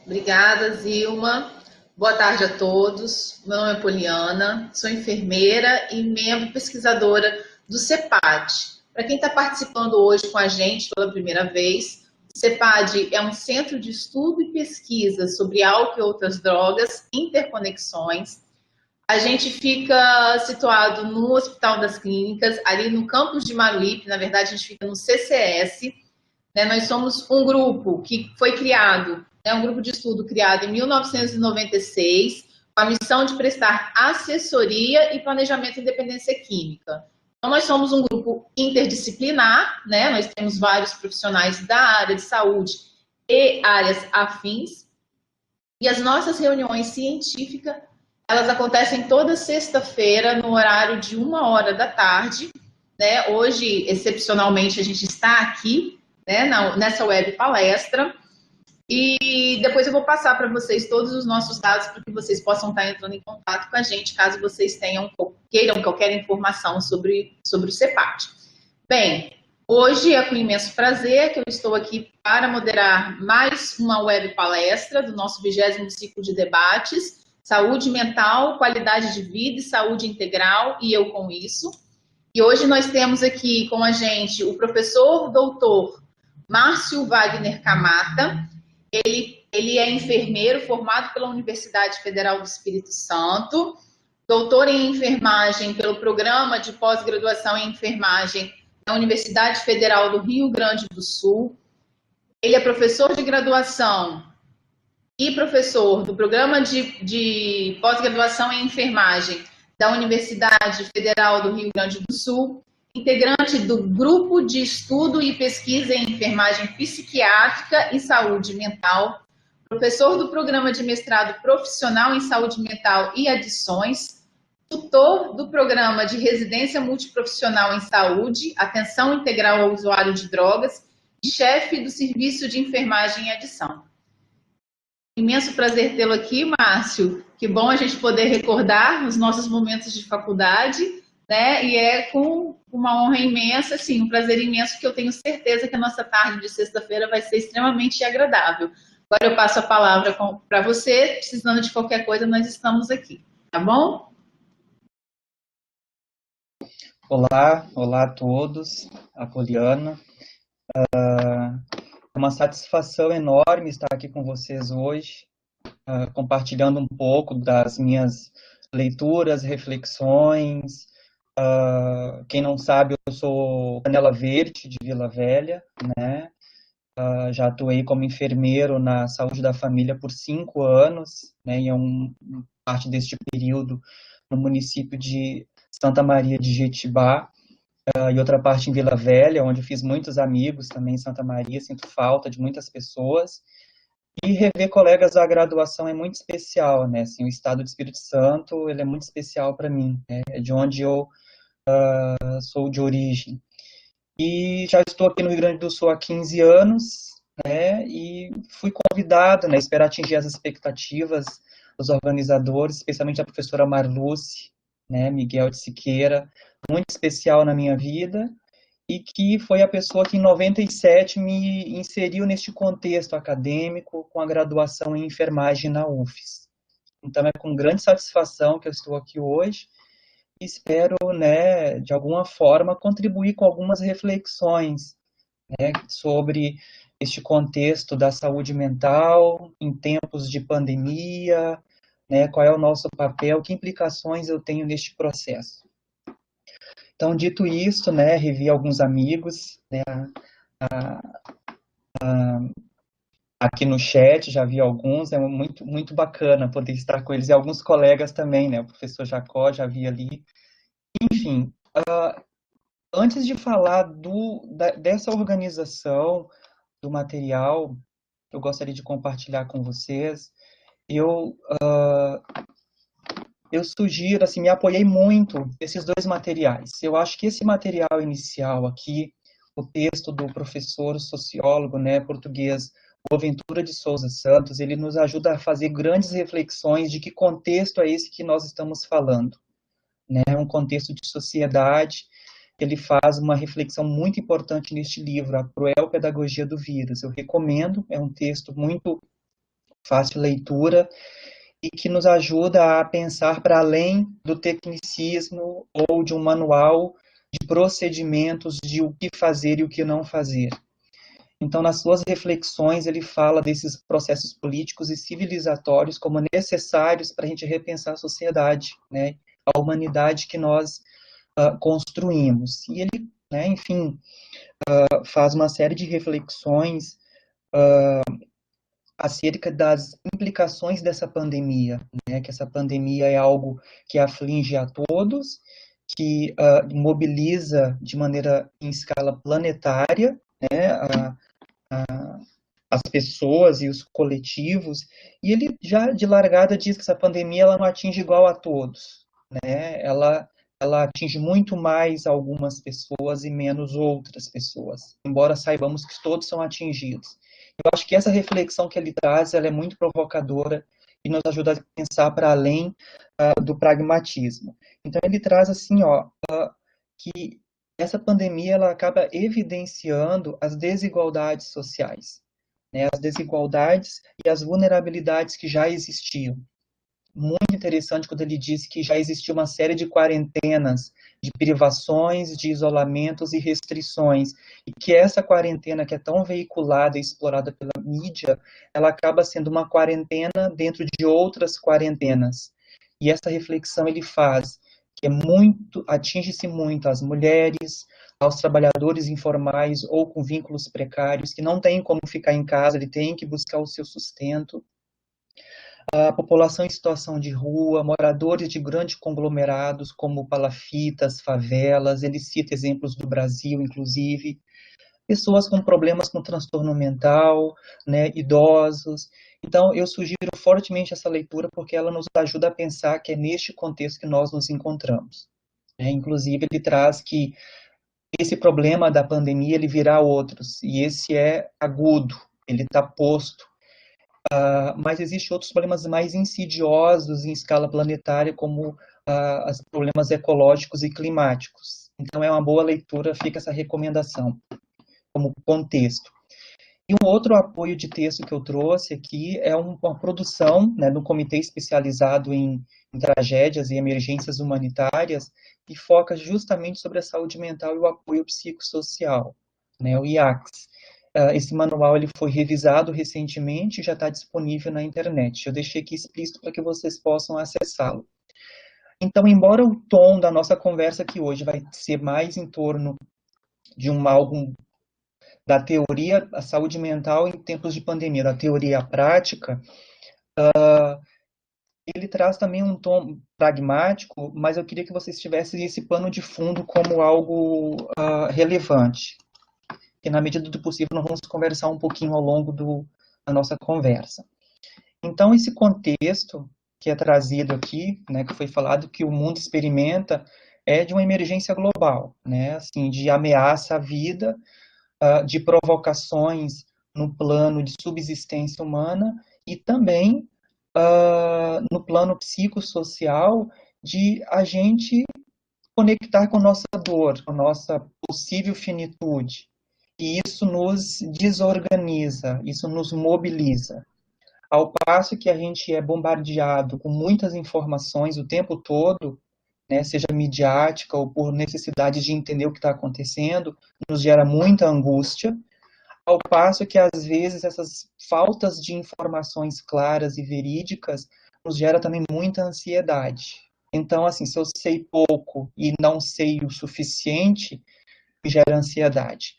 Obrigada, Zilma. Boa tarde a todos. Meu nome é Poliana, sou enfermeira e membro pesquisadora do CEPAD. Para quem está participando hoje com a gente pela primeira vez, o CEPAD é um centro de estudo e pesquisa sobre álcool e outras drogas, interconexões. A gente fica situado no Hospital das Clínicas, ali no campus de Maruípe, na verdade a gente fica no CCS, né? Nós somos um grupo que foi criado, né, um grupo de estudo criado em 1996, com a missão de prestar assessoria e planejamento em dependência química. Então, nós somos um grupo interdisciplinar, né? Nós temos vários profissionais da área de saúde e áreas afins, e as nossas reuniões científicas, elas acontecem toda sexta-feira, no horário de 1 hora da tarde, né? Hoje, excepcionalmente, a gente está aqui, né, nessa web palestra, e depois eu vou passar para vocês todos os nossos dados para que vocês possam estar entrando em contato com a gente, caso vocês queiram qualquer informação sobre o CEPAD. Bem, hoje é com imenso prazer que eu estou aqui para moderar mais uma web palestra do nosso 20º ciclo de debates, Saúde Mental, Qualidade de Vida e Saúde Integral, e eu com isso. E hoje nós temos aqui com a gente o professor doutor Márcio Wagner Camata. Ele é enfermeiro formado pela Universidade Federal do Espírito Santo, doutor em enfermagem pelo Programa de Pós-Graduação em Enfermagem da Universidade Federal do Rio Grande do Sul. Ele é professor de graduação e professor do Programa de Pós-Graduação em Enfermagem da Universidade Federal do Rio Grande do Sul, integrante do Grupo de Estudo e Pesquisa em Enfermagem Psiquiátrica e Saúde Mental, professor do Programa de Mestrado Profissional em Saúde Mental e Adições, tutor do Programa de Residência Multiprofissional em Saúde, Atenção Integral ao Usuário de Drogas, e chefe do Serviço de Enfermagem e Adição. Imenso prazer tê-lo aqui, Márcio. Que bom a gente poder recordar os nossos momentos de faculdade, né? E é com uma honra imensa, assim, um prazer imenso, que eu tenho certeza que a nossa tarde de sexta-feira vai ser extremamente agradável. Agora eu passo a palavra para você. Precisando de qualquer coisa, nós estamos aqui, tá bom? Olá a todos, a Poliana. É uma satisfação enorme estar aqui com vocês hoje, compartilhando um pouco das minhas leituras, reflexões. Quem não sabe, eu sou Canela Verde, de Vila Velha, né? Já atuei como enfermeiro na saúde da família por 5 anos, né? E parte deste período no município de Santa Maria de Jetibá, e outra parte em Vila Velha, onde eu fiz muitos amigos também em Santa Maria, sinto falta de muitas pessoas. E rever colegas da graduação é muito especial, né? Assim, o estado do Espírito Santo, ele é muito especial para mim, né? É de onde eu sou de origem. E já estou aqui no Rio Grande do Sul há 15 anos, né? E fui convidado, né? Espero atingir as expectativas dos organizadores, especialmente a professora Marluce, né? Miguel de Siqueira, muito especial na minha vida, e que foi a pessoa que em 97 me inseriu neste contexto acadêmico com a graduação em enfermagem na UFES. Então é com grande satisfação que eu estou aqui hoje e espero, né, de alguma forma contribuir com algumas reflexões, né, sobre este contexto da saúde mental em tempos de pandemia, né, qual é o nosso papel, que implicações eu tenho neste processo. Então, dito isso, né, revi alguns amigos, né, aqui no chat, já vi alguns, é muito, muito bacana poder estar com eles, e alguns colegas também, né, o professor Jacó, já vi ali. Enfim, antes de falar dessa organização do material, eu gostaria de compartilhar com vocês, eu sugiro, assim, me apoiei muito nesses dois materiais. Eu acho que esse material inicial aqui, o texto do professor sociólogo, né, português, Boaventura de Souza Santos, ele nos ajuda a fazer grandes reflexões de que contexto é esse que nós estamos falando, né, um contexto de sociedade. Ele faz uma reflexão muito importante neste livro, A Cruel Pedagogia do Vírus. Eu recomendo, é um texto muito fácil leitura e que nos ajuda a pensar para além do tecnicismo ou de um manual de procedimentos de o que fazer e o que não fazer. Então, nas suas reflexões, ele fala desses processos políticos e civilizatórios como necessários para a gente repensar a sociedade, né, a humanidade que nós construímos. E ele, né, enfim, faz uma série de reflexões acerca das implicações dessa pandemia, né, que essa pandemia é algo que aflige a todos, que mobiliza de maneira em escala planetária, né, as pessoas e os coletivos, e ele já de largada diz que essa pandemia ela não atinge igual a todos, né? Ela atinge muito mais algumas pessoas e menos outras pessoas, embora saibamos que todos são atingidos. Eu acho que essa reflexão que ele traz, ela é muito provocadora e nos ajuda a pensar para além do pragmatismo. Então ele traz assim, que essa pandemia ela acaba evidenciando as desigualdades sociais, né, as desigualdades e as vulnerabilidades que já existiam. Muito interessante quando ele disse que já existia uma série de quarentenas, de privações, de isolamentos e restrições, e que essa quarentena que é tão veiculada e explorada pela mídia, ela acaba sendo uma quarentena dentro de outras quarentenas. E essa reflexão ele faz, que é muito, atinge-se muito as mulheres, aos trabalhadores informais ou com vínculos precários, que não têm como ficar em casa, ele tem que buscar o seu sustento, a população em situação de rua, moradores de grandes conglomerados como palafitas, favelas, ele cita exemplos do Brasil, inclusive, pessoas com problemas com transtorno mental, né, idosos. Então, eu sugiro fortemente essa leitura porque ela nos ajuda a pensar que é neste contexto que nós nos encontramos. Inclusive, ele traz que esse problema da pandemia ele virá outros, e esse é agudo, ele está posto. Mas existem outros problemas mais insidiosos em escala planetária, como os problemas ecológicos e climáticos. Então, é uma boa leitura, fica essa recomendação, como contexto. E um outro apoio de texto que eu trouxe aqui é uma produção, né, do Comitê Especializado em Tragédias e Emergências Humanitárias, que foca justamente sobre a saúde mental e o apoio psicossocial, né, o IACS. Esse manual ele foi revisado recentemente e já está disponível na internet. Eu deixei aqui explícito para que vocês possam acessá-lo. Então, embora o tom da nossa conversa aqui hoje vai ser mais em torno de algo da teoria à saúde mental em tempos de pandemia, da teoria à prática, ele traz também um tom pragmático, mas eu queria que vocês tivessem esse pano de fundo como algo relevante. E na medida do possível nós vamos conversar um pouquinho ao longo da nossa conversa. Então, esse contexto que é trazido aqui, né, que foi falado que o mundo experimenta, é de uma emergência global, né, assim, de ameaça à vida, de provocações no plano de subsistência humana e também no plano psicossocial de a gente conectar com a nossa dor, com a nossa possível finitude. E isso nos desorganiza, isso nos mobiliza. Ao passo que a gente é bombardeado com muitas informações o tempo todo, né, seja midiática ou por necessidade de entender o que está acontecendo, nos gera muita angústia, ao passo que, às vezes, essas faltas de informações claras e verídicas nos gera também muita ansiedade. Então, assim, se eu sei pouco e não sei o suficiente, me gera ansiedade.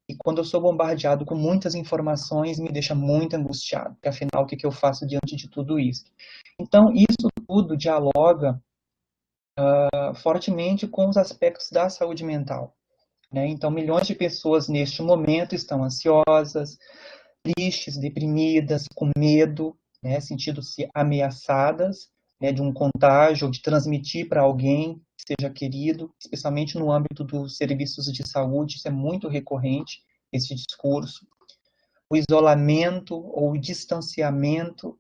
E quando eu sou bombardeado com muitas informações, me deixa muito angustiado, porque afinal, o que eu faço diante de tudo isso? Então, isso tudo dialoga fortemente com os aspectos da saúde mental. Né? Então, milhões de pessoas neste momento estão ansiosas, tristes, deprimidas, com medo, né? Sentindo-se ameaçadas, né, de um contágio, ou de transmitir para alguém que seja querido, especialmente no âmbito dos serviços de saúde, isso é muito recorrente, esse discurso. O isolamento ou o distanciamento,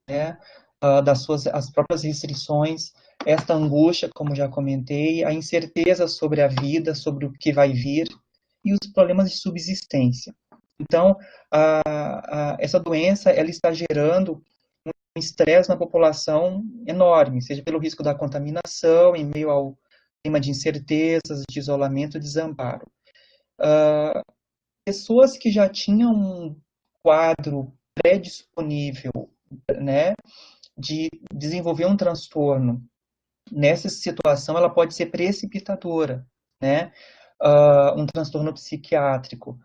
né, as próprias restrições, esta angústia, como já comentei, a incerteza sobre a vida, sobre o que vai vir, e os problemas de subsistência. Então, essa doença, ela está gerando um estresse na população enorme, seja pelo risco da contaminação, em meio ao clima de incertezas, de isolamento, desamparo. Pessoas que já tinham um quadro predisponível, né, de desenvolver um transtorno, nessa situação ela pode ser precipitadora, né, um transtorno psiquiátrico.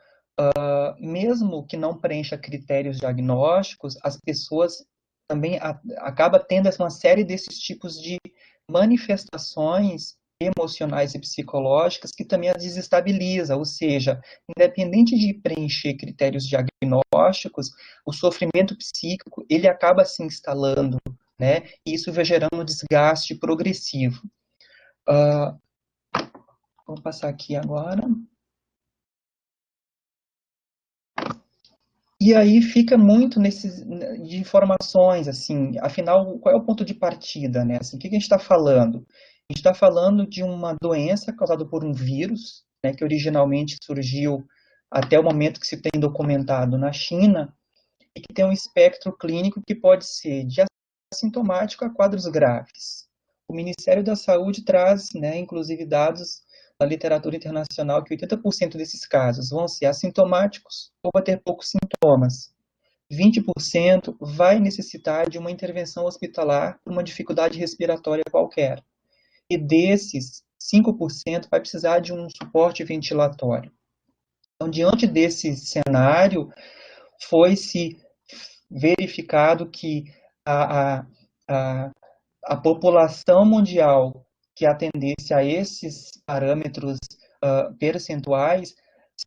Mesmo que não preencha critérios diagnósticos, as pessoas também acabam tendo uma série desses tipos de manifestações emocionais e psicológicas que também as desestabiliza, ou seja, independente de preencher critérios diagnósticos, o sofrimento psíquico, ele acaba se instalando, né, e isso vai gerando um desgaste progressivo. Vou passar aqui agora. E aí fica muito nesses de informações, assim, afinal, qual é o ponto de partida, né? Assim, o que a gente está falando? A gente está falando de uma doença causada por um vírus, né, que originalmente surgiu até o momento que se tem documentado na China, e que tem um espectro clínico que pode ser de assintomático a quadros graves. O Ministério da Saúde traz, né, inclusive dados da literatura internacional que 80% desses casos vão ser assintomáticos ou vai ter poucos sintomas. 20% vai necessitar de uma intervenção hospitalar por uma dificuldade respiratória qualquer. E desses, 5% vai precisar de um suporte ventilatório. Então, diante desse cenário, foi-se verificado que a, a, a população mundial que atendesse a esses parâmetros percentuais,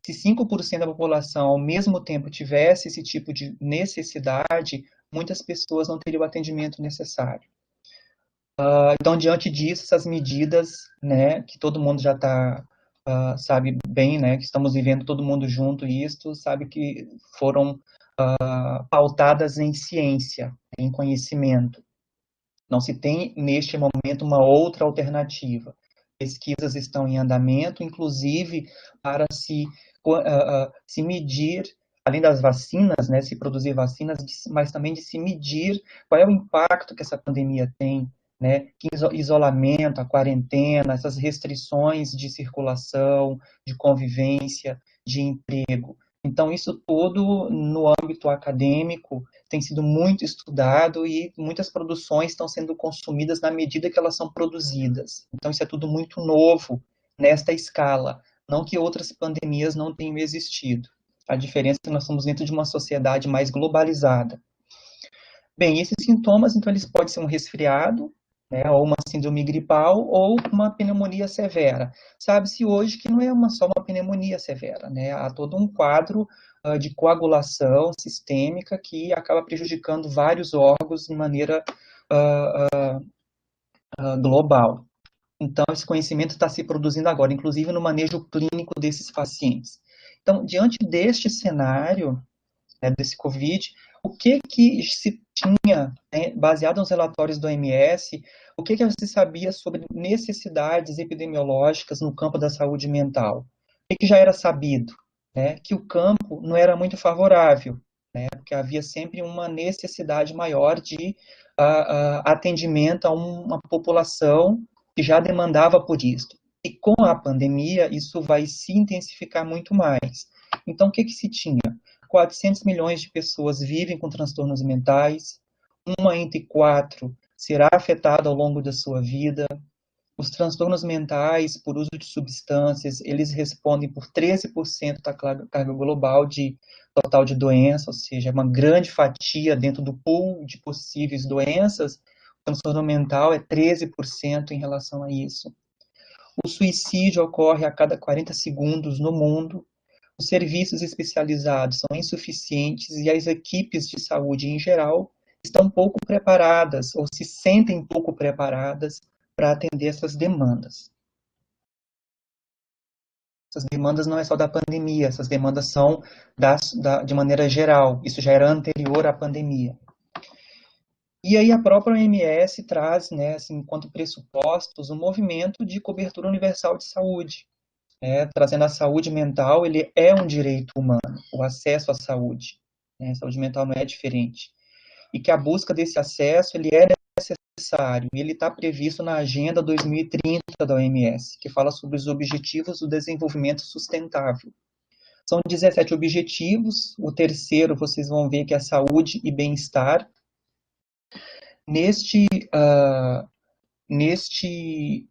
se 5% da população ao mesmo tempo tivesse esse tipo de necessidade, muitas pessoas não teriam o atendimento necessário. Então, diante disso, essas medidas, né, que todo mundo já está, sabe bem, né, que estamos vivendo todo mundo junto, isto, sabe que foram pautadas em ciência, em conhecimento. Não se tem, neste momento, uma outra alternativa. Pesquisas estão em andamento, inclusive para se medir, além das vacinas, né, se produzir vacinas, mas também de se medir qual é o impacto que essa pandemia tem, né, que isolamento, a quarentena, essas restrições de circulação, de convivência, de emprego. Então, isso tudo, no âmbito acadêmico, tem sido muito estudado e muitas produções estão sendo consumidas na medida que elas são produzidas. Então, isso é tudo muito novo nesta escala. Não que outras pandemias não tenham existido. A diferença é que nós estamos dentro de uma sociedade mais globalizada. Bem, esses sintomas, então, eles podem ser um resfriado, né, ou uma síndrome gripal, ou uma pneumonia severa. Sabe-se hoje que não é só uma pneumonia severa, né, há todo um quadro de coagulação sistêmica que acaba prejudicando vários órgãos de maneira global. Então, esse conhecimento está se produzindo agora, inclusive no manejo clínico desses pacientes. Então, diante deste cenário, né, desse Covid, o que se tinha, né, baseado nos relatórios do OMS, o que se sabia sobre necessidades epidemiológicas no campo da saúde mental? O que já era sabido? Né, que o campo não era muito favorável, né, porque havia sempre uma necessidade maior de atendimento a uma população que já demandava por isso. E com a pandemia, isso vai se intensificar muito mais. Então, o que se tinha? 400 milhões de pessoas vivem com transtornos mentais, uma entre quatro será afetada ao longo da sua vida. Os transtornos mentais, por uso de substâncias, eles respondem por 13% da carga global de total de doença, ou seja, uma grande fatia dentro do pool de possíveis doenças. O transtorno mental é 13% em relação a isso. O suicídio ocorre a cada 40 segundos no mundo. Os serviços especializados são insuficientes e as equipes de saúde, em geral, estão pouco preparadas ou se sentem pouco preparadas para atender essas demandas. Essas demandas não é só da pandemia, essas demandas são de maneira geral, isso já era anterior à pandemia. E aí a própria OMS traz, né, assim, enquanto pressupostos, o movimento de cobertura universal de saúde. trazendo a saúde mental, ele é um direito humano, o acesso à saúde. Né? A saúde mental não é diferente. E que a busca desse acesso, ele é necessário, e ele está previsto na Agenda 2030 da OMS, que fala sobre os Objetivos do Desenvolvimento Sustentável. São 17 objetivos, o terceiro vocês vão ver que é saúde e bem-estar. Neste, uh, neste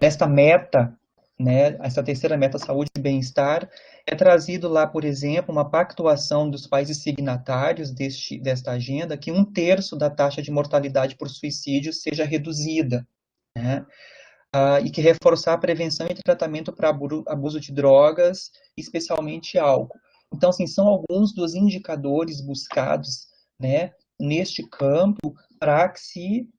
nesta meta, né, essa terceira meta, saúde e bem-estar, é trazido lá, por exemplo, uma pactuação dos países signatários desta agenda, que 1/3 da taxa de mortalidade por suicídio seja reduzida, né, e que reforçar a prevenção e tratamento para abuso de drogas, especialmente álcool. Então, assim, são alguns dos indicadores buscados, né, neste campo para que se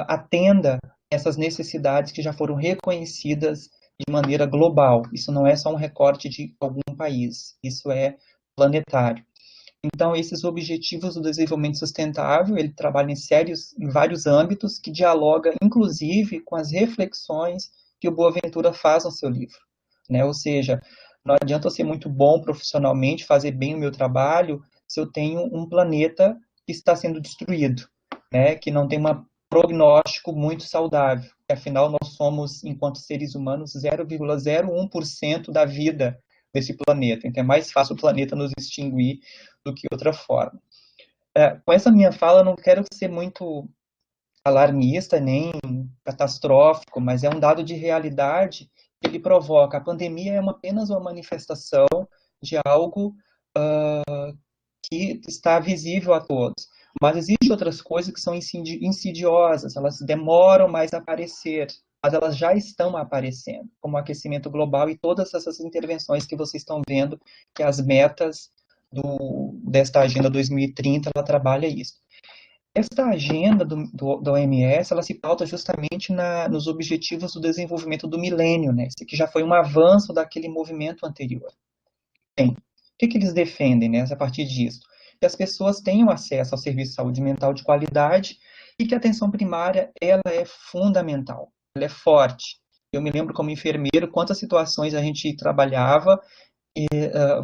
atenda essas necessidades que já foram reconhecidas de maneira global. Isso não é só um recorte de algum país, isso é planetário. Então, esses objetivos do desenvolvimento sustentável, ele trabalha em vários âmbitos, que dialoga, inclusive, com as reflexões que o Boaventura faz no seu livro. Né? Ou seja, não adianta eu ser muito bom profissionalmente, fazer bem o meu trabalho, se eu tenho um planeta que está sendo destruído, né? Que não tem um prognóstico muito saudável. Afinal, nós somos, enquanto seres humanos, 0,01% da vida desse planeta. Então, é mais fácil o planeta nos extinguir do que outra forma. Com essa minha fala, eu não quero ser muito alarmista, nem catastrófico, mas é um dado de realidade que ele provoca. A pandemia é apenas uma manifestação de algo que está visível a todos. Mas existem outras coisas que são insidiosas, elas demoram mais a aparecer, mas elas já estão aparecendo, como o aquecimento global e todas essas intervenções que vocês estão vendo, que as metas desta Agenda 2030, ela trabalha isso. Esta agenda da OMS, ela se pauta justamente nos Objetivos do Desenvolvimento do Milênio, né? Esse que já foi um avanço daquele movimento anterior. Bem, o que eles defendem, né, a partir disso? Que as pessoas tenham acesso ao serviço de saúde mental de qualidade e que a atenção primária, ela é fundamental, ela é forte. Eu me lembro como enfermeiro quantas situações a gente trabalhava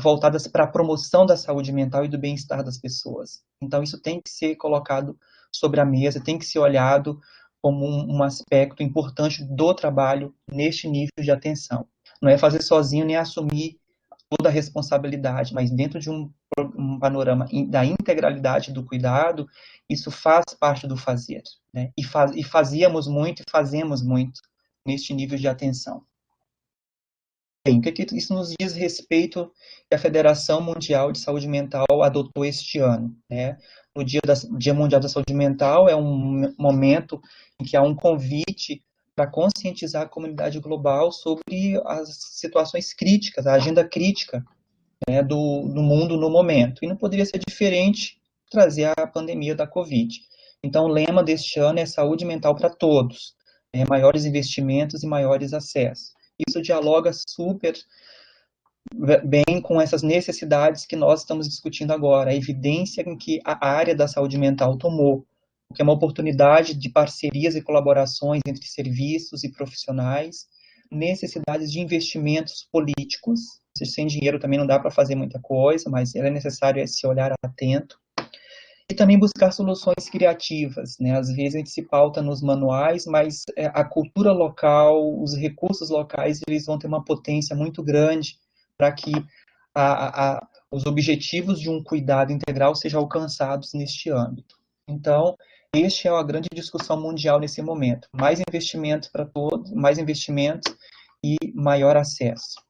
voltadas para a promoção da saúde mental e do bem-estar das pessoas. Então, isso tem que ser colocado sobre a mesa, tem que ser olhado como um aspecto importante do trabalho neste nível de atenção. Não é fazer sozinho nem assumir toda a responsabilidade, mas dentro de um panorama da integralidade do cuidado, isso faz parte do fazer, né? E fazíamos muito e fazemos muito neste nível de atenção. Bem, o que isso nos diz respeito que a Federação Mundial de Saúde Mental adotou este ano, né? No Dia Mundial da Saúde Mental é um momento em que há um convite para conscientizar a comunidade global sobre as situações críticas, a agenda crítica, né, do mundo no momento. E não poderia ser diferente trazer a pandemia da Covid. Então, o lema deste ano é saúde mental para todos, né, maiores investimentos e maiores acessos. Isso dialoga super bem com essas necessidades que nós estamos discutindo agora, a evidência em que a área da saúde mental tomou, o que é uma oportunidade de parcerias e colaborações entre serviços e profissionais, necessidades de investimentos políticos, sem dinheiro também não dá para fazer muita coisa, mas é necessário esse olhar atento, e também buscar soluções criativas, né? Às vezes a gente se pauta nos manuais, mas a cultura local, os recursos locais, eles vão ter uma potência muito grande para que os objetivos de um cuidado integral sejam alcançados neste âmbito. Então, este é a grande discussão mundial nesse momento. Mais investimentos para todos, mais investimentos e maior acesso.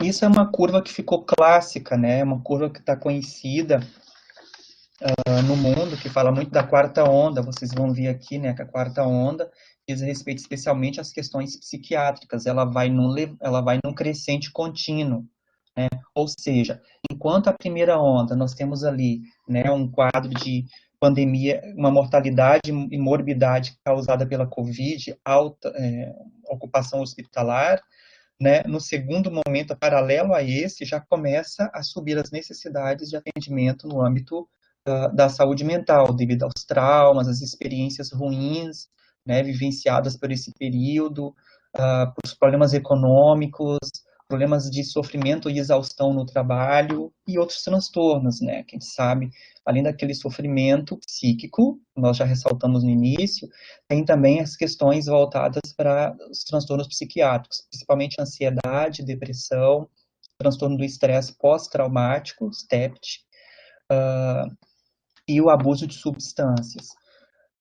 Isso é uma curva que ficou clássica, né? Uma curva que está conhecida no mundo, que fala muito da quarta onda. Vocês vão ver aqui, né, que a quarta onda diz respeito especialmente às questões psiquiátricas. Ela vai num crescente contínuo, né? Ou seja, enquanto a primeira onda nós temos ali, né, um quadro de pandemia, uma mortalidade e morbidade causada pela Covid, alta ocupação hospitalar, né? No segundo momento, paralelo a esse, já começa a subir as necessidades de atendimento no âmbito da saúde mental, devido aos traumas, às experiências ruins né, vivenciadas por esse período, por problemas econômicos, problemas de sofrimento e exaustão no trabalho e outros transtornos, né, que a gente sabe, além daquele sofrimento psíquico, nós já ressaltamos no início, tem também as questões voltadas para os transtornos psiquiátricos, principalmente ansiedade, depressão, transtorno do estresse pós-traumático, STEPT, e o abuso de substâncias.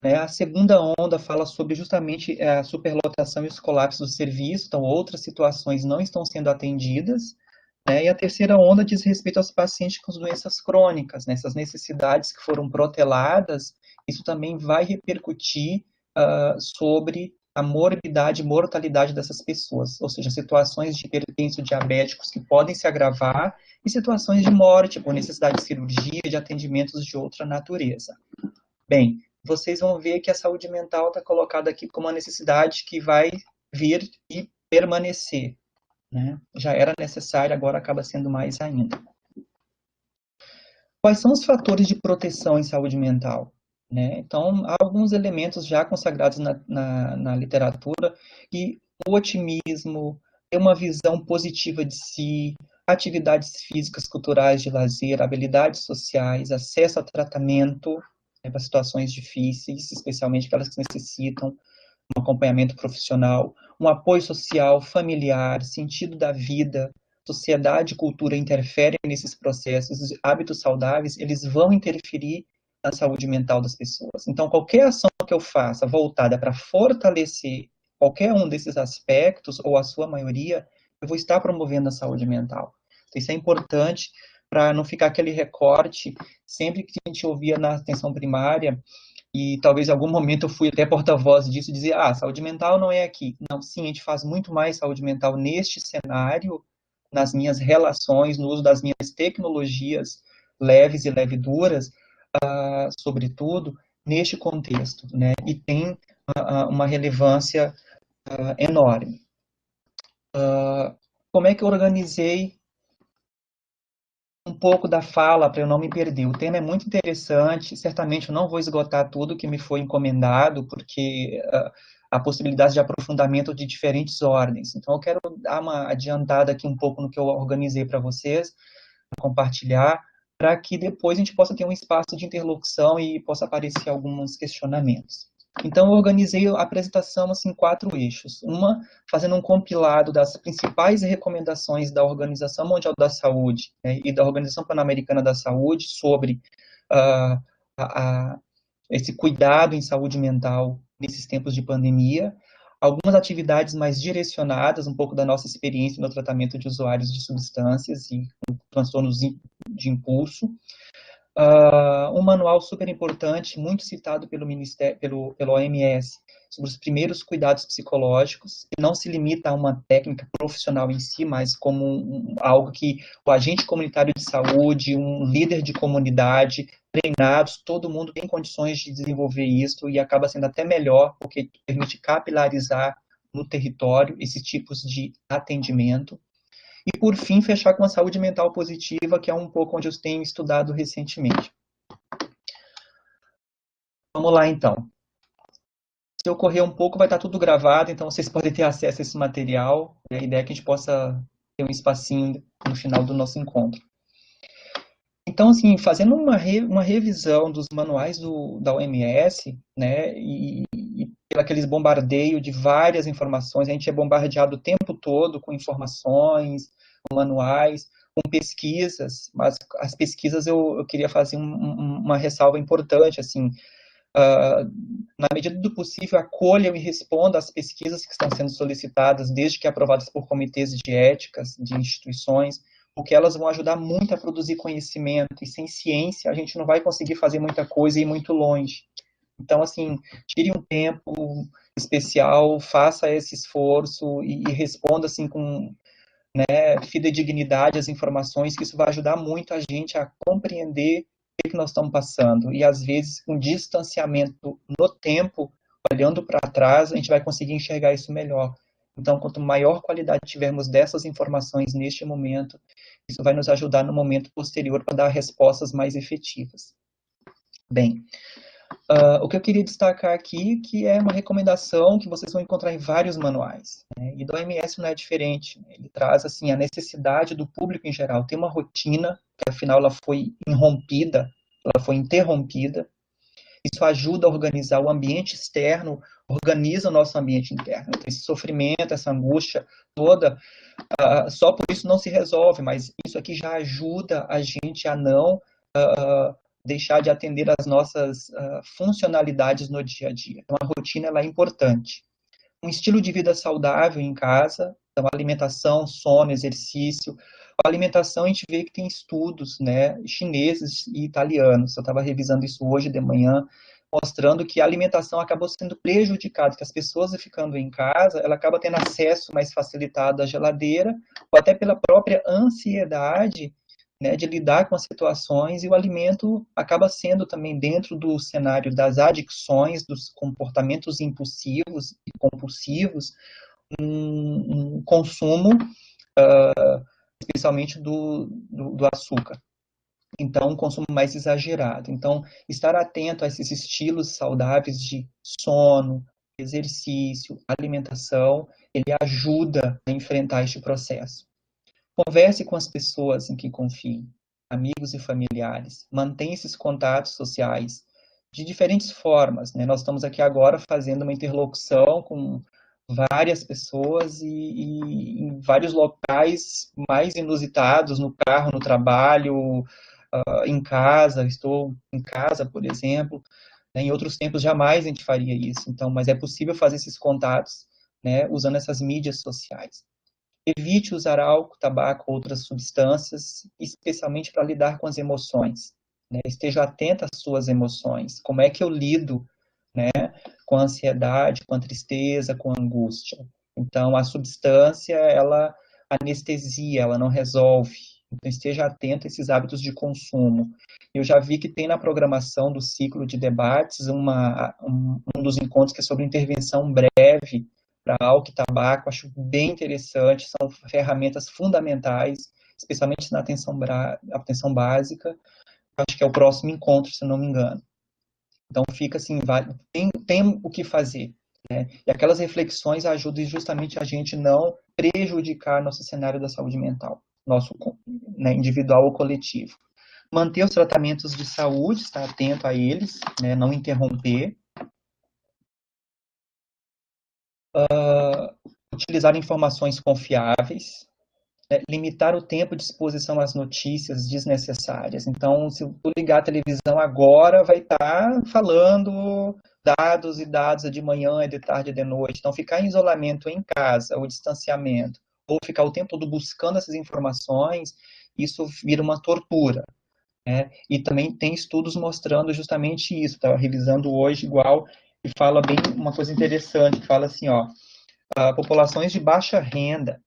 A segunda onda fala sobre justamente a superlotação e os colapsos do serviço, então outras situações não estão sendo atendidas, né? E a terceira onda diz respeito aos pacientes com doenças crônicas, né? Essas necessidades que foram proteladas, isso também vai repercutir sobre a morbidade e mortalidade dessas pessoas, ou seja, situações de hipertensão diabéticos que podem se agravar e situações de morte por necessidade de cirurgia, de atendimentos de outra natureza. Bem, vocês vão ver que a saúde mental está colocada aqui como uma necessidade que vai vir e permanecer, né? Já era necessária, agora acaba sendo mais ainda. Quais são os fatores de proteção em saúde mental? Né? Então, há alguns elementos já consagrados na literatura, e o otimismo, ter uma visão positiva de si, atividades físicas, culturais, de lazer, habilidades sociais, acesso a tratamento, para situações difíceis, especialmente aquelas que necessitam um acompanhamento profissional, um apoio social, familiar, sentido da vida, sociedade e cultura interferem nesses processos, os hábitos saudáveis, eles vão interferir na saúde mental das pessoas. Então, qualquer ação que eu faça voltada para fortalecer qualquer um desses aspectos, ou a sua maioria, eu vou estar promovendo a saúde mental. Então, isso é importante para não ficar aquele recorte, sempre que a gente ouvia na atenção primária, e talvez em algum momento eu fui até porta-voz disso, e dizer, saúde mental não é aqui. Não, sim, a gente faz muito mais saúde mental neste cenário, nas minhas relações, no uso das minhas tecnologias leves e leveduras, sobretudo, neste contexto, né? E tem uma relevância enorme. Como é que eu organizei um pouco da fala para eu não me perder? O tema é muito interessante, certamente eu não vou esgotar tudo que me foi encomendado, porque há possibilidades de aprofundamento de diferentes ordens. Então, eu quero dar uma adiantada aqui um pouco no que eu organizei para vocês, compartilhar, para que depois a gente possa ter um espaço de interlocução e possa aparecer alguns questionamentos. Então, eu organizei a apresentação assim, em 4 eixos. Uma, fazendo um compilado das principais recomendações da Organização Mundial da Saúde, né, e da Organização Pan-Americana da Saúde sobre esse cuidado em saúde mental nesses tempos de pandemia. Algumas atividades mais direcionadas, um pouco da nossa experiência no tratamento de usuários de substâncias e transtornos de impulso. Um manual super importante, muito citado pelo pelo OMS, sobre os primeiros cuidados psicológicos, que não se limita a uma técnica profissional em si, mas como algo que o agente comunitário de saúde, um líder de comunidade, treinados, todo mundo tem condições de desenvolver isso e acaba sendo até melhor, porque permite capilarizar no território esses tipos de atendimento. E, por fim, fechar com a saúde mental positiva, que é um pouco onde eu tenho estudado recentemente. Vamos lá, então. Se eu correr um pouco, vai estar tudo gravado, então vocês podem ter acesso a esse material. A ideia é que a gente possa ter um espacinho no final do nosso encontro. Então, assim, fazendo uma revisão dos manuais da OMS, né, e aqueles bombardeio de várias informações, a gente é bombardeado o tempo todo com informações, com manuais, com pesquisas, mas as pesquisas eu queria fazer uma ressalva importante, assim, na medida do possível, acolham e respondam às pesquisas que estão sendo solicitadas, desde que aprovadas por comitês de éticas de instituições, porque elas vão ajudar muito a produzir conhecimento, e sem ciência a gente não vai conseguir fazer muita coisa e ir muito longe. Então, assim, tire um tempo especial, faça esse esforço e responda, assim, com fidedignidade as informações, que isso vai ajudar muito a gente a compreender o que nós estamos passando. E, às vezes, com distanciamento no tempo, olhando para trás, a gente vai conseguir enxergar isso melhor. Então, quanto maior qualidade tivermos dessas informações neste momento, isso vai nos ajudar no momento posterior para dar respostas mais efetivas. Bem, O que eu queria destacar aqui, que é uma recomendação que vocês vão encontrar em vários manuais, né? E do OMS não é diferente, né? Ele traz assim a necessidade do público em geral ter uma rotina, que afinal ela foi interrompida. Isso ajuda a organizar o ambiente externo, organiza o nosso ambiente interno. Então, esse sofrimento, essa angústia toda, só por isso não se resolve, mas isso aqui já ajuda a gente a não deixar de atender às nossas funcionalidades no dia a dia. Então, a rotina ela é importante. Um estilo de vida saudável em casa, então alimentação, sono, exercício. A alimentação a gente vê que tem estudos, né, chineses e italianos. Eu estava revisando isso hoje de manhã, mostrando que a alimentação acabou sendo prejudicada, que as pessoas ficando em casa, ela acaba tendo acesso mais facilitado à geladeira, ou até pela própria ansiedade, né, de lidar com as situações, e o alimento acaba sendo também dentro do cenário das adicções, dos comportamentos impulsivos e compulsivos, um consumo, especialmente do açúcar. Então, um consumo mais exagerado. Então, estar atento a esses estilos saudáveis de sono, exercício, alimentação, ele ajuda a enfrentar este processo. Converse com as pessoas em que confie, amigos e familiares. Mantenha esses contatos sociais de diferentes formas, né? Nós estamos aqui agora fazendo uma interlocução com várias pessoas e em vários locais mais inusitados, no carro, no trabalho, em casa. Estou em casa, por exemplo, né? Em outros tempos jamais a gente faria isso. Então, mas é possível fazer esses contatos, né, usando essas mídias sociais. Evite usar álcool, tabaco ou outras substâncias, especialmente para lidar com as emoções, né? Esteja atento às suas emoções. Como é que eu lido, né, com a ansiedade, com a tristeza, com a angústia? Então, a substância, ela anestesia, ela não resolve. Então, esteja atento a esses hábitos de consumo. Eu já vi que tem na programação do ciclo de debates um dos encontros que é sobre intervenção breve para álcool e tabaco. Acho bem interessante, são ferramentas fundamentais, especialmente na atenção básica. Acho que é o próximo encontro, se não me engano. Então fica assim, tem o que fazer, né? E aquelas reflexões ajudam justamente a gente não prejudicar nosso cenário da saúde mental, nosso, né, individual ou coletivo. Manter os tratamentos de saúde, estar atento a eles, né, não interromper. Utilizar informações confiáveis, né, limitar o tempo de exposição às notícias desnecessárias. Então, se eu ligar a televisão agora, vai estar falando dados e dados, é de manhã, é de tarde, é de noite. Então, ficar em isolamento em casa, o distanciamento, ou ficar o tempo todo buscando essas informações, isso vira uma tortura, né? E também tem estudos mostrando justamente isso. Estava revisando hoje igual, e fala bem uma coisa interessante, que fala assim, ó, populações de baixa renda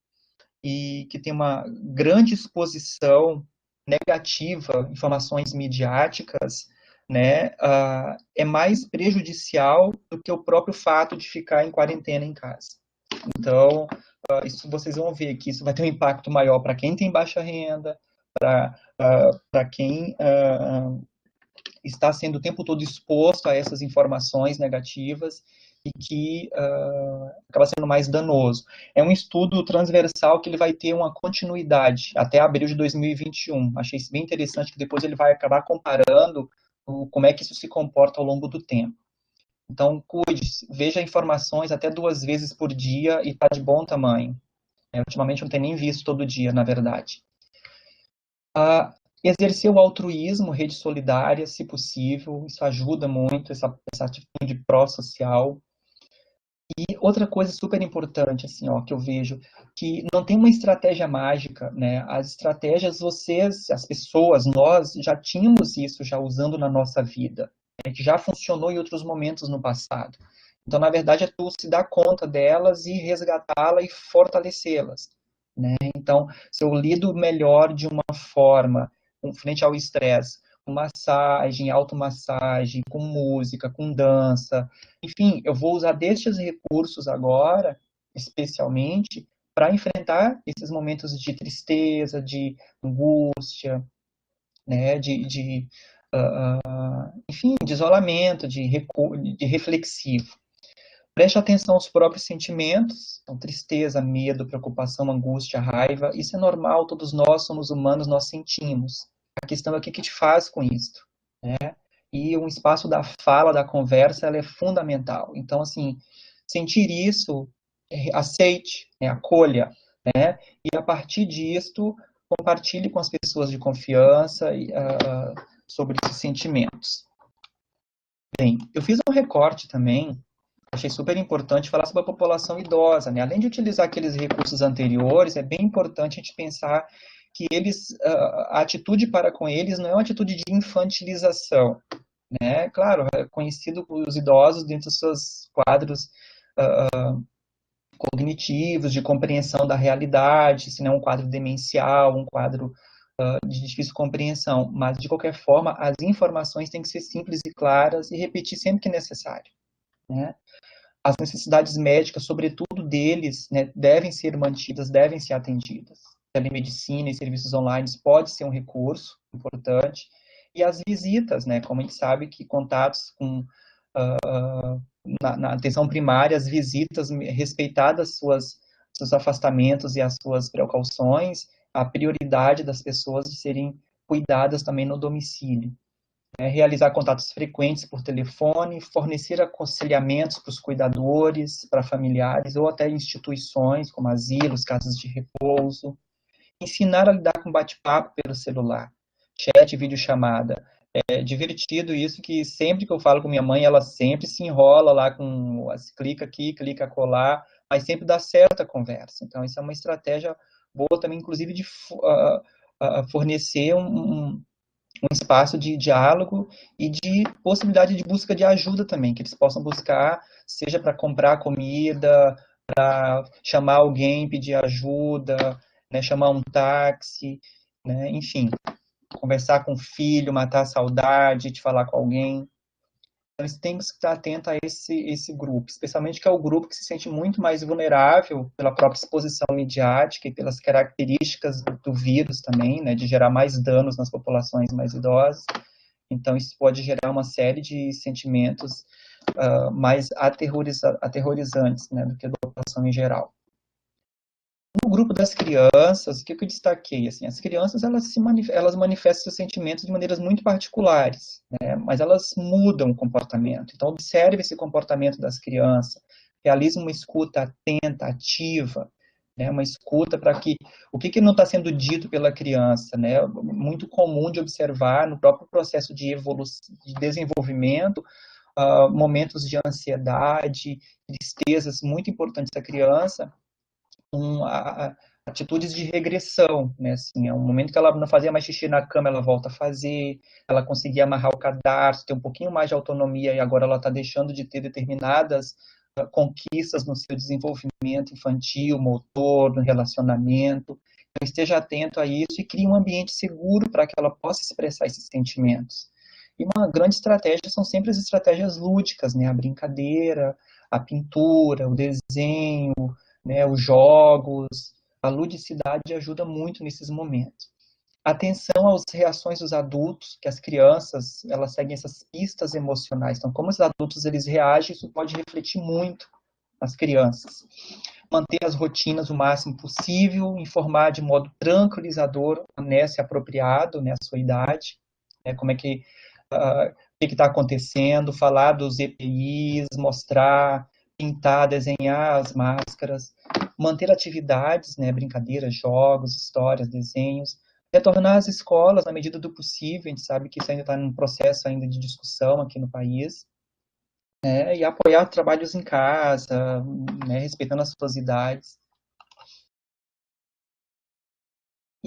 e que tem uma grande exposição negativa, informações midiáticas, né, é mais prejudicial do que o próprio fato de ficar em quarentena em casa. Então, isso vocês vão ver que isso vai ter um impacto maior para quem tem baixa renda, para quem está sendo o tempo todo exposto a essas informações negativas e que acaba sendo mais danoso. É um estudo transversal que ele vai ter uma continuidade até abril de 2021. Achei isso bem interessante, que depois ele vai acabar comparando como é que isso se comporta ao longo do tempo. Então, cuide-se, veja informações até 2 vezes por dia e está de bom tamanho. Ultimamente não tenho nem visto todo dia, na verdade. Exercer o altruísmo, rede solidária, se possível, isso ajuda muito, essa atitude pró-social. E outra coisa super importante, assim, ó, que eu vejo, que não tem uma estratégia mágica, né? As estratégias, vocês, as pessoas, nós já tínhamos isso já usando na nossa vida, né? Que já funcionou em outros momentos no passado. Então, na verdade, é tu se dar conta delas e resgatá-las e fortalecê-las, né? Então, se eu lido melhor de uma forma, frente ao estresse, com massagem, automassagem, com música, com dança, enfim, eu vou usar destes recursos agora, especialmente, para enfrentar esses momentos de tristeza, de angústia, né, de enfim, de isolamento, de reflexivo. Preste atenção aos próprios sentimentos, então, tristeza, medo, preocupação, angústia, raiva, isso é normal, todos nós somos humanos, nós sentimos. A questão é o que te faz com isso, né? E o espaço da fala, da conversa, ela é fundamental. Então, assim, sentir isso, aceite, né, acolha, né? E a partir disto, compartilhe com as pessoas de confiança sobre esses sentimentos. Bem, eu fiz um recorte também, achei super importante falar sobre a população idosa, né? Além de utilizar aqueles recursos anteriores, é bem importante a gente pensar que a atitude para com eles não é uma atitude de infantilização, né? Claro, é conhecido os idosos dentro dos seus quadros cognitivos, de compreensão da realidade, se não é um quadro demencial, um quadro de difícil compreensão, mas de qualquer forma, as informações têm que ser simples e claras e repetir sempre que necessário, né? As necessidades médicas, sobretudo deles, né, devem ser mantidas, devem ser atendidas. Telemedicina e serviços online pode ser um recurso importante. E as visitas, né, como a gente sabe que contatos com, na atenção primária, as visitas, respeitadas seus afastamentos e as suas precauções, a prioridade das pessoas de serem cuidadas também no domicílio. Realizar contatos frequentes por telefone, fornecer aconselhamentos para os cuidadores, para familiares ou até instituições como asilos, casas de repouso, ensinar a lidar com bate-papo pelo celular, chat, videochamada. É divertido isso que sempre que eu falo com minha mãe, ela sempre se enrola lá com clica aqui, clica colar, mas sempre dá certo a conversa. Então, isso é uma estratégia boa também, inclusive, de fornecer um espaço de diálogo e de possibilidade de busca de ajuda também, que eles possam buscar, seja para comprar comida, para chamar alguém, pedir ajuda, né, chamar um táxi, né, enfim, conversar com o filho, matar a saudade de falar com alguém. Então, eles têm que estar atento a esse grupo, especialmente que é o grupo que se sente muito mais vulnerável pela própria exposição midiática e pelas características do vírus também, né, de gerar mais danos nas populações mais idosas. Então, isso pode gerar uma série de sentimentos mais aterrorizantes, né, do que a população em geral. No grupo das crianças, o que eu destaquei? Assim, as crianças elas manifestam seus sentimentos de maneiras muito particulares, né? Mas elas mudam o comportamento. Então, observe esse comportamento das crianças, realize uma escuta atenta, ativa, né? Uma escuta para que o que não está sendo dito pela criança, né? Muito comum de observar no próprio processo de evolução, de desenvolvimento, momentos de ansiedade, tristezas muito importantes da criança, atitudes de regressão, né, assim, é um momento que ela não fazia mais xixi na cama, ela volta a fazer, ela conseguia amarrar o cadarço, ter um pouquinho mais de autonomia, e agora ela está deixando de ter determinadas conquistas no seu desenvolvimento infantil, motor, no relacionamento. Então, esteja atento a isso e crie um ambiente seguro para que ela possa expressar esses sentimentos. E uma grande estratégia são sempre as estratégias lúdicas, né, a brincadeira, a pintura, o desenho, né, os jogos, a ludicidade ajuda muito nesses momentos. Atenção às reações dos adultos, que as crianças, elas seguem essas pistas emocionais. Então, como os adultos eles reagem, isso pode refletir muito nas crianças. Manter as rotinas o máximo possível, informar de modo tranquilizador, honesto e apropriado, né, a sua idade, né, como é que o que está acontecendo, falar dos EPIs, mostrar, pintar, desenhar as máscaras, manter atividades, né, brincadeiras, jogos, histórias, desenhos, retornar às escolas na medida do possível, a gente sabe que isso ainda está num processo ainda de discussão aqui no país, né, e apoiar trabalhos em casa, né, respeitando as suas idades.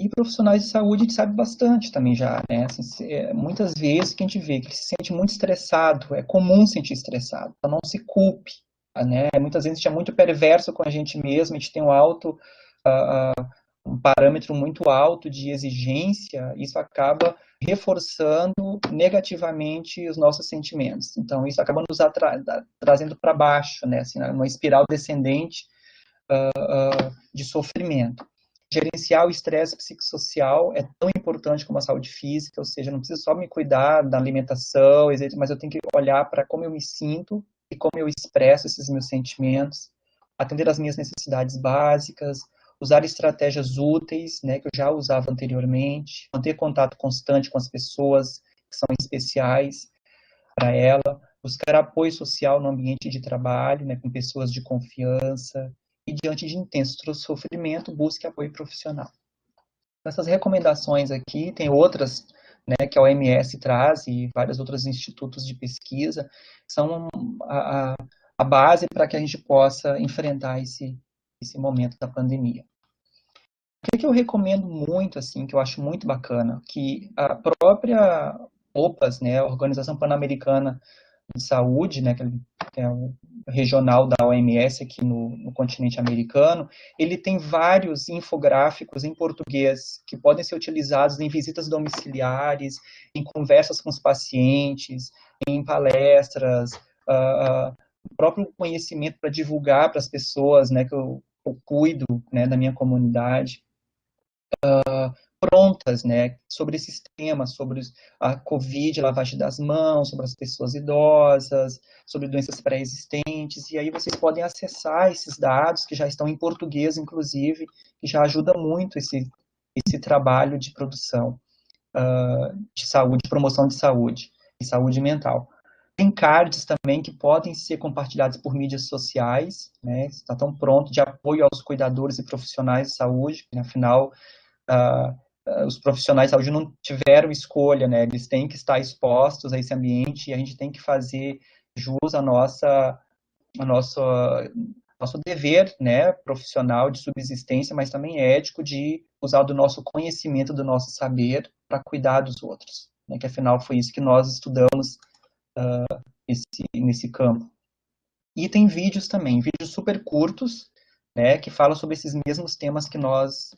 E profissionais de saúde a gente sabe bastante também já, né? Assim, muitas vezes que a gente vê que ele se sente muito estressado, é comum sentir estressado, então não se culpe, né? Muitas vezes a gente é muito perverso com a gente mesmo, a gente tem um parâmetro muito alto de exigência, isso acaba reforçando negativamente os nossos sentimentos. Então isso acaba nos trazendo para baixo, né? Assim, uma espiral descendente de sofrimento. Gerenciar o estresse psicossocial é tão importante como a saúde física, ou seja, não preciso só me cuidar da alimentação, mas eu tenho que olhar para como eu me sinto e como eu expresso esses meus sentimentos, atender às minhas necessidades básicas, usar estratégias úteis, né, que eu já usava anteriormente, manter contato constante com as pessoas que são especiais para ela, buscar apoio social no ambiente de trabalho, né, com pessoas de confiança, e diante de intenso sofrimento, busque apoio profissional. Essas recomendações aqui, tem outras, né, que a OMS traz e vários outros institutos de pesquisa, são a base para que a gente possa enfrentar esse momento da pandemia. O que eu recomendo muito, assim, que eu acho muito bacana, que a própria OPAS, né, a Organização Pan-Americana de Saúde, né, que é o regional da OMS aqui no continente americano, ele tem vários infográficos em português que podem ser utilizados em visitas domiciliares, em conversas com os pacientes, em palestras, o próprio conhecimento para divulgar para as pessoas, né, que eu cuido, né, da minha comunidade, prontas, né, sobre esses temas, sobre a Covid, lavagem das mãos, sobre as pessoas idosas, sobre doenças pré-existentes, e aí vocês podem acessar esses dados, que já estão em português, inclusive, que já ajuda muito esse trabalho de produção de saúde, promoção de saúde e saúde mental. Tem cards também que podem ser compartilhados por mídias sociais, né, está tão pronto, de apoio aos cuidadores e profissionais de saúde, afinal, os profissionais de saúde não tiveram escolha, né? Eles têm que estar expostos a esse ambiente e a gente tem que fazer jus a nosso dever, né, profissional de subsistência, mas também ético de usar do nosso conhecimento, do nosso saber para cuidar dos outros, né? Que afinal foi isso que nós estudamos nesse campo. E tem vídeos também, vídeos super curtos, né, que falam sobre esses mesmos temas que nós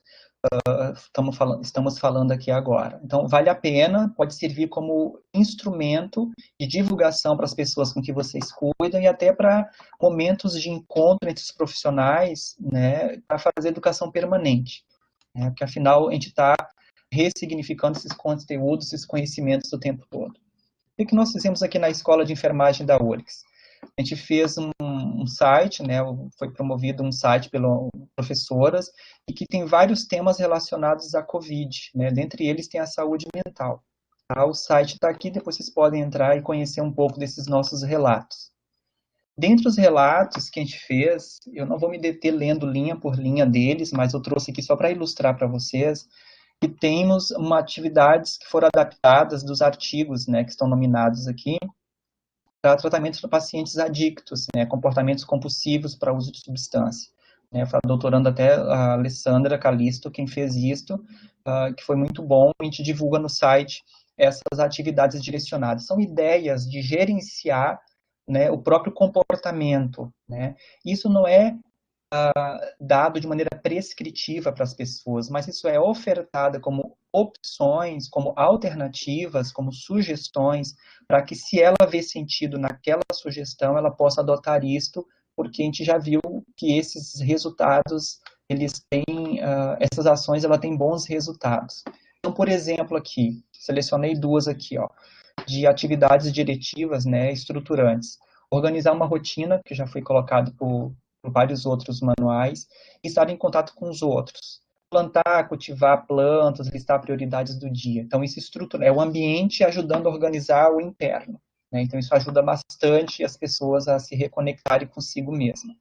estamos falando aqui agora. Então, vale a pena, pode servir como instrumento de divulgação para as pessoas com que vocês cuidam e até para momentos de encontro entre os profissionais, né, para fazer educação permanente, né, porque afinal a gente está ressignificando esses conteúdos, esses conhecimentos o tempo todo. O que nós fizemos aqui na Escola de Enfermagem da URGS? A gente fez um site, né, foi promovido um site pelas professoras, e que tem vários temas relacionados à Covid, né, dentre eles tem a saúde mental. Tá? O site está aqui, depois vocês podem entrar e conhecer um pouco desses nossos relatos. Dentre os relatos que a gente fez, eu não vou me deter lendo linha por linha deles, mas eu trouxe aqui só para ilustrar para vocês, que temos atividades que foram adaptadas dos artigos, né, que estão nominados aqui, para tratamento de pacientes adictos, né, comportamentos compulsivos para uso de substância. Né, foi a doutoranda até a Alessandra Calisto quem fez isto, que foi muito bom, a gente divulga no site essas atividades direcionadas. São ideias de gerenciar, né, o próprio comportamento. Né. Isso não é dado de maneira prescritiva para as pessoas, mas isso é ofertado como opções, como alternativas, como sugestões, para que se ela vê sentido naquela sugestão, ela possa adotar isto, porque a gente já viu que esses resultados, eles têm, essas ações, ela tem bons resultados. Então, por exemplo, aqui, selecionei duas aqui, ó, de atividades diretivas, né, estruturantes. Organizar uma rotina, que já foi colocado por vários outros manuais, e estar em contato com os outros. Plantar, cultivar plantas, listar prioridades do dia. Então, isso estrutura, é o ambiente ajudando a organizar o interno. Né? Então, isso ajuda bastante as pessoas a se reconectarem consigo mesmas.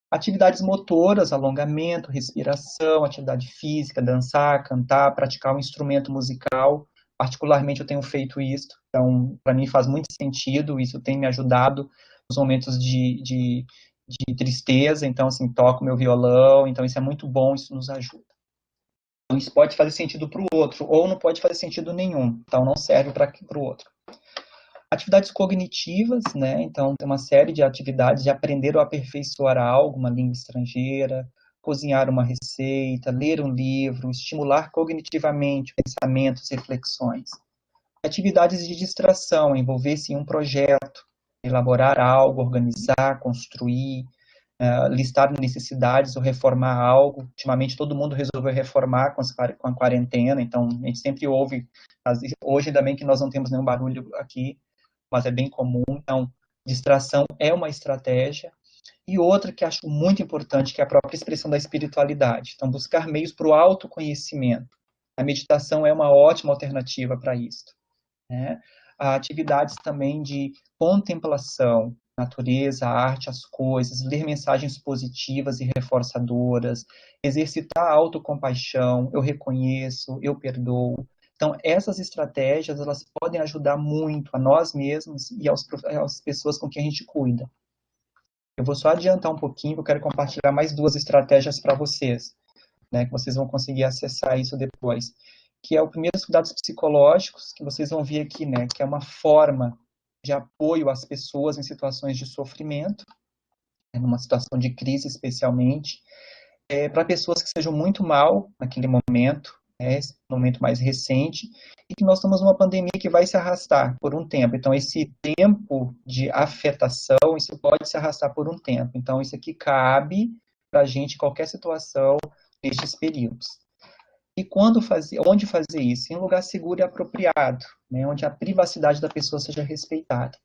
Atividades motoras, alongamento, respiração, atividade física, dançar, cantar, praticar um instrumento musical. Particularmente, eu tenho feito isso. Então, para mim faz muito sentido, isso tem me ajudado nos momentos de tristeza, então, assim, toco meu violão, então isso é muito bom, isso nos ajuda. Então, isso pode fazer sentido para o outro, ou não pode fazer sentido nenhum, então não serve para o outro. Atividades cognitivas, né, então tem uma série de atividades de aprender ou aperfeiçoar algo, uma língua estrangeira, cozinhar uma receita, ler um livro, estimular cognitivamente pensamentos, reflexões. Atividades de distração, envolver-se em um projeto, elaborar algo, organizar, construir, listar necessidades ou reformar algo. Ultimamente, todo mundo resolveu reformar com a quarentena, então a gente sempre ouve, hoje ainda bem que nós não temos nenhum barulho aqui, mas é bem comum. Então, distração é uma estratégia. E outra que acho muito importante, que é a própria expressão da espiritualidade. Então, buscar meios para o autoconhecimento. A meditação é uma ótima alternativa para isso, né? Há atividades também de contemplação, natureza, arte, as coisas, ler mensagens positivas e reforçadoras, exercitar a autocompaixão, eu reconheço, eu perdoo. Então, essas estratégias, elas podem ajudar muito a nós mesmos e às pessoas com quem a gente cuida. Eu vou só adiantar um pouquinho, eu quero compartilhar mais duas estratégias para vocês, né, que vocês vão conseguir acessar isso depois, que é o primeiro, os cuidados psicológicos, que vocês vão ver aqui, né, que é uma forma de apoio às pessoas em situações de sofrimento, numa situação de crise especialmente, para pessoas que sejam muito mal naquele momento, esse momento mais recente, e que nós estamos numa pandemia que vai se arrastar por um tempo. Então, esse tempo de afetação, isso pode se arrastar por um tempo. Então, isso aqui cabe para a gente em qualquer situação nestes períodos. E onde fazer isso? Em um lugar seguro e apropriado, né, onde a privacidade da pessoa seja respeitada.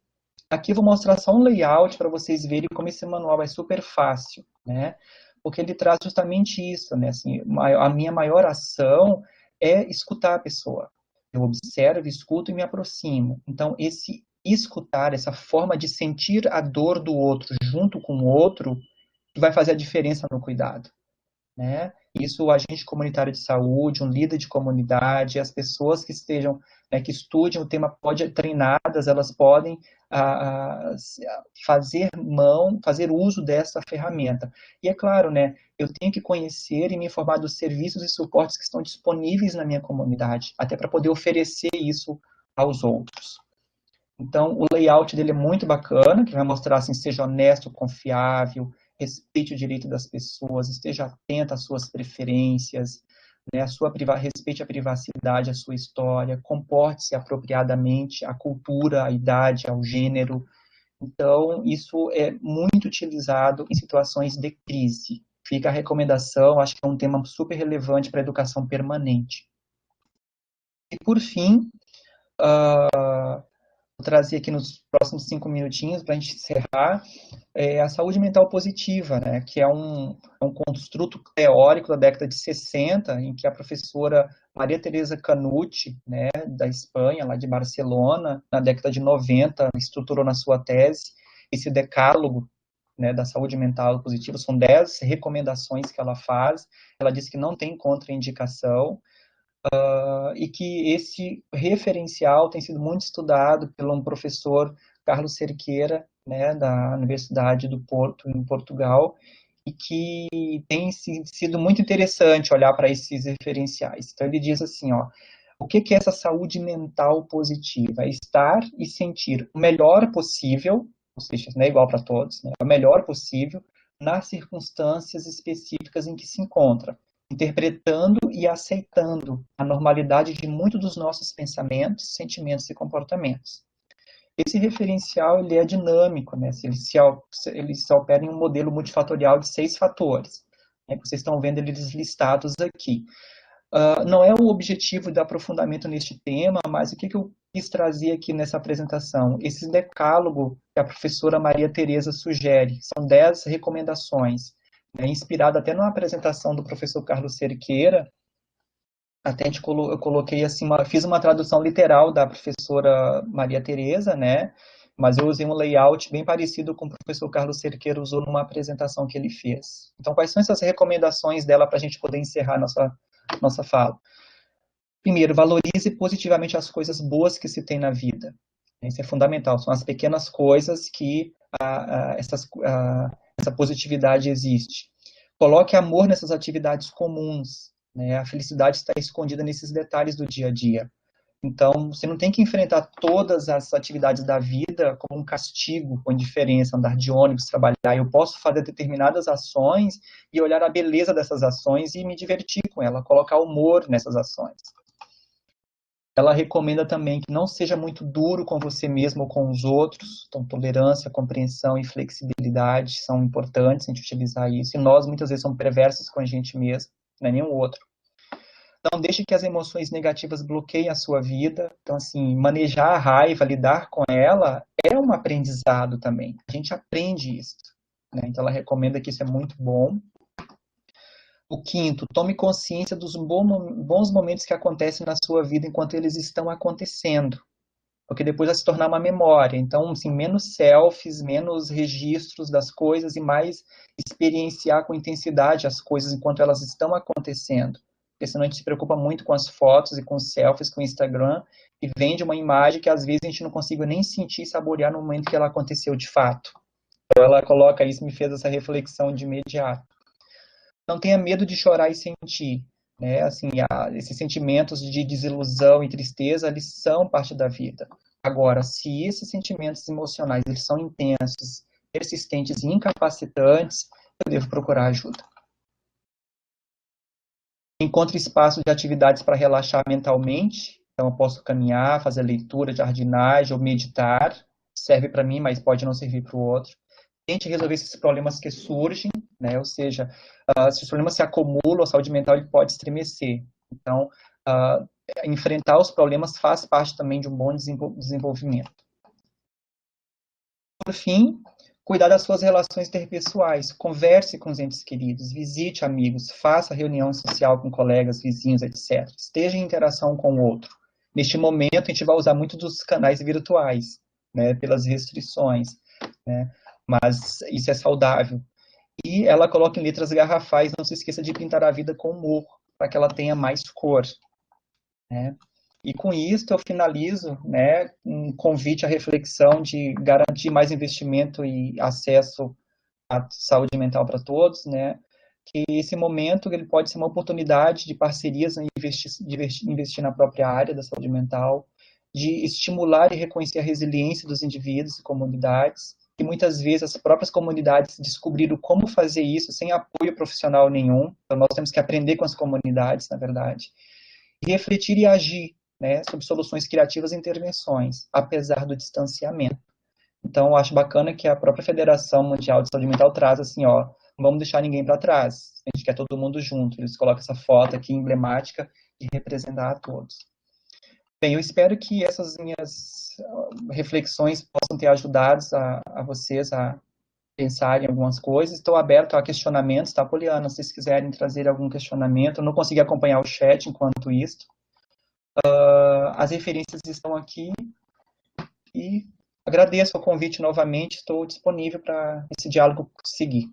Aqui eu vou mostrar só um layout para vocês verem como esse manual é super fácil, né? Porque ele traz justamente isso, né? Assim, a minha maior ação é escutar a pessoa. Eu observo, escuto e me aproximo. Então, esse escutar, essa forma de sentir a dor do outro junto com o outro, que vai fazer a diferença no cuidado, né? Isso, o agente comunitário de saúde, um líder de comunidade, as pessoas que estejam, né, que estudem o tema, treinadas, elas podem fazer uso dessa ferramenta. E é claro, né, eu tenho que conhecer e me informar dos serviços e suportes que estão disponíveis na minha comunidade, até para poder oferecer isso aos outros. Então, o layout dele é muito bacana, que vai mostrar assim, seja honesto, confiável, respeite o direito das pessoas, esteja atento às suas preferências, né, respeite a privacidade, a sua história, comporte-se apropriadamente à cultura, à idade, ao gênero. Então, isso é muito utilizado em situações de crise. Fica a recomendação, acho que é um tema super relevante para a educação permanente. E, por fim, vou trazer aqui nos próximos 5 minutinhos para a gente encerrar, a saúde mental positiva, né, que é um construto teórico da década de 60, em que a professora Maria Teresa Canuti, né, da Espanha, lá de Barcelona, na década de 90, estruturou na sua tese esse decálogo, né, da saúde mental positiva. São 10 recomendações que ela faz. Ela diz que não tem contraindicação, e que esse referencial tem sido muito estudado pelo um professor, Carlos Cerqueira, né, da Universidade do Porto, em Portugal, e que tem sido muito interessante olhar para esses referenciais. Então, ele diz assim, ó, o que é essa saúde mental positiva? É estar e sentir o melhor possível, ou seja, não é igual para todos, né, o melhor possível nas circunstâncias específicas em que se encontra, interpretando e aceitando a normalidade de muitos dos nossos pensamentos, sentimentos e comportamentos. Esse referencial, ele é dinâmico, né? Ele se opera em um modelo multifatorial de 6 fatores, né? Vocês estão vendo eles listados aqui. Não é o objetivo do aprofundamento neste tema, mas o que eu quis trazer aqui nessa apresentação? Esse decálogo que a professora Maria Teresa sugere, são 10 recomendações, né, inspirado até numa apresentação do professor Carlos Cerqueira. Até eu coloquei assim, fiz uma tradução literal da professora Maria Teresa, né? Mas eu usei um layout bem parecido com o professor Carlos Cerqueira usou numa apresentação que ele fez. Então, quais são essas recomendações dela para a gente poder encerrar nossa fala? Primeiro, valorize positivamente as coisas boas que se tem na vida. Isso é fundamental. São as pequenas coisas que essa positividade existe. Coloque amor nessas atividades comuns, né? A felicidade está escondida nesses detalhes do dia a dia. Então, você não tem que enfrentar todas as atividades da vida como um castigo, com indiferença, andar de ônibus, trabalhar. Eu posso fazer determinadas ações e olhar a beleza dessas ações e me divertir com ela, colocar humor nessas ações. Ela recomenda também que não seja muito duro com você mesmo ou com os outros. Então, tolerância, compreensão e flexibilidade são importantes a gente utilizar isso. E nós, muitas vezes, somos perversos com a gente mesmo, não é nenhum outro. Não deixe que as emoções negativas bloqueiem a sua vida. Então, assim, manejar a raiva, lidar com ela, é um aprendizado também. A gente aprende isso, né? Então, ela recomenda que isso é muito bom. O quinto, tome consciência dos bons momentos que acontecem na sua vida enquanto eles estão acontecendo. Porque depois vai se tornar uma memória. Então, assim, menos selfies, menos registros das coisas e mais experienciar com intensidade as coisas enquanto elas estão acontecendo. Porque senão a gente se preocupa muito com as fotos e com os selfies, com o Instagram, e vende uma imagem que às vezes a gente não consiga nem sentir e saborear no momento que ela aconteceu de fato. Então, ela coloca isso, me fez essa reflexão de imediato. Não tenha medo de chorar e sentir, né? Assim, esses sentimentos de desilusão e tristeza, eles são parte da vida. Agora, se esses sentimentos emocionais, eles são intensos, persistentes e incapacitantes, eu devo procurar ajuda. Encontre espaço de atividades para relaxar mentalmente. Então, eu posso caminhar, fazer leitura, jardinagem ou meditar. Serve para mim, mas pode não servir para o outro. Tente resolver esses problemas que surgem, né? Ou seja, se os problemas se acumulam, a saúde mental ele pode estremecer. Então, enfrentar os problemas faz parte também de um bom desenvolvimento. Por fim, cuidar das suas relações interpessoais. Converse com os entes queridos, visite amigos, faça reunião social com colegas, vizinhos, etc. Esteja em interação com o outro. Neste momento, a gente vai usar muito dos canais virtuais, né? Pelas restrições, né? Mas isso é saudável. E ela coloca em letras garrafais, não se esqueça de pintar a vida com humor, para que ela tenha mais cor, né? E com isso eu finalizo, né, um convite à reflexão de garantir mais investimento e acesso à saúde mental para todos, né? Que esse momento ele pode ser uma oportunidade de parcerias, né, investir na própria área da saúde mental, de estimular e reconhecer a resiliência dos indivíduos e comunidades, e muitas vezes as próprias comunidades descobriram como fazer isso sem apoio profissional nenhum. Então nós temos que aprender com as comunidades, na verdade, e refletir e agir, né, sobre soluções criativas e intervenções, apesar do distanciamento. Então, eu acho bacana que a própria Federação Mundial de Saúde Mental traz assim, ó, não vamos deixar ninguém para trás, a gente quer todo mundo junto. Eles colocam essa foto aqui emblemática de representar a todos. Bem, eu espero que essas minhas reflexões possam ter ajudado a vocês a pensar em algumas coisas. Estou aberto a questionamentos, tá, Poliana? Se vocês quiserem trazer algum questionamento, eu não consegui acompanhar o chat enquanto isso. As referências estão aqui e agradeço o convite novamente, estou disponível para esse diálogo seguir.